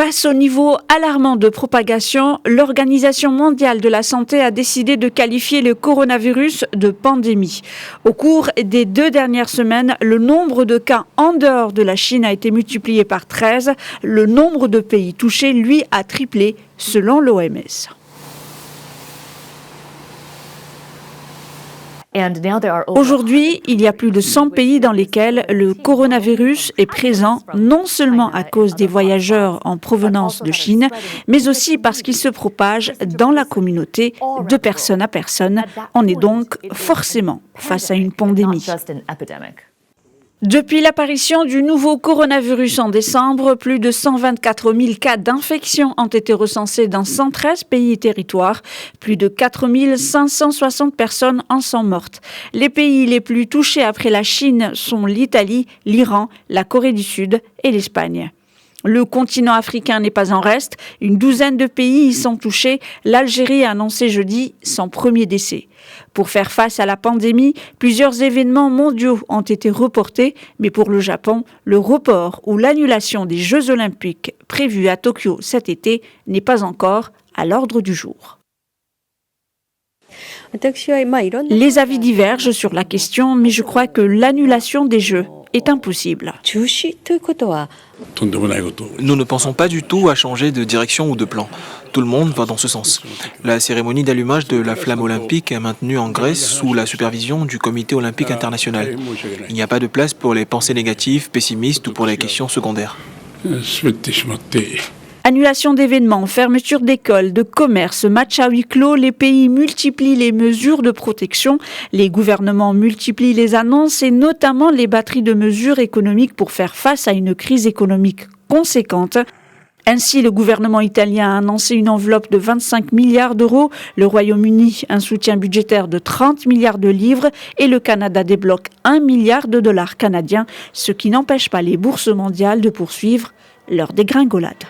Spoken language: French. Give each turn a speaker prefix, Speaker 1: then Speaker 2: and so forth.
Speaker 1: Face au niveau alarmant de propagation, l'Organisation mondiale de la santé a décidé de qualifier le coronavirus de pandémie. Au cours des 2 dernières semaines, le nombre de cas en dehors de la Chine a été multiplié par 13. Le nombre de pays touchés, lui, a triplé selon l'OMS. Aujourd'hui, il y a plus de 100 pays dans lesquels le coronavirus est présent, non seulement à cause des voyageurs en provenance de Chine, mais aussi parce qu'il se propage dans la communauté de personne à personne. On est donc forcément face à une pandémie. Depuis l'apparition du nouveau coronavirus en décembre, plus de 124 000 cas d'infection ont été recensés dans 113 pays et territoires. Plus de 4 560 personnes en sont mortes. Les pays les plus touchés après la Chine sont l'Italie, l'Iran, la Corée du Sud et l'Espagne. Le continent africain n'est pas en reste. Une douzaine de pays y sont touchés. L'Algérie a annoncé jeudi son premier décès. Pour faire face à la pandémie, plusieurs événements mondiaux ont été reportés. Mais pour le Japon, le report ou l'annulation des Jeux olympiques prévus à Tokyo cet été n'est pas encore à l'ordre du jour. Les avis divergent sur la question, mais je crois que l'annulation des Jeux est impossible.
Speaker 2: Nous ne pensons pas du tout à changer de direction ou de plan. Tout le monde va dans ce sens. La cérémonie d'allumage de la flamme olympique est maintenue en Grèce sous la supervision du Comité olympique international. Il n'y a pas de place pour les pensées négatives, pessimistes ou pour les questions secondaires.
Speaker 1: Annulation d'événements, fermeture d'écoles, de commerces, matchs à huis clos, les pays multiplient les mesures de protection, les gouvernements multiplient les annonces et notamment les batteries de mesures économiques pour faire face à une crise économique conséquente. Ainsi, le gouvernement italien a annoncé une enveloppe de 25 milliards d'euros, le Royaume-Uni un soutien budgétaire de 30 milliards de livres et le Canada débloque 1 milliard de dollars canadiens, ce qui n'empêche pas les bourses mondiales de poursuivre leur dégringolade.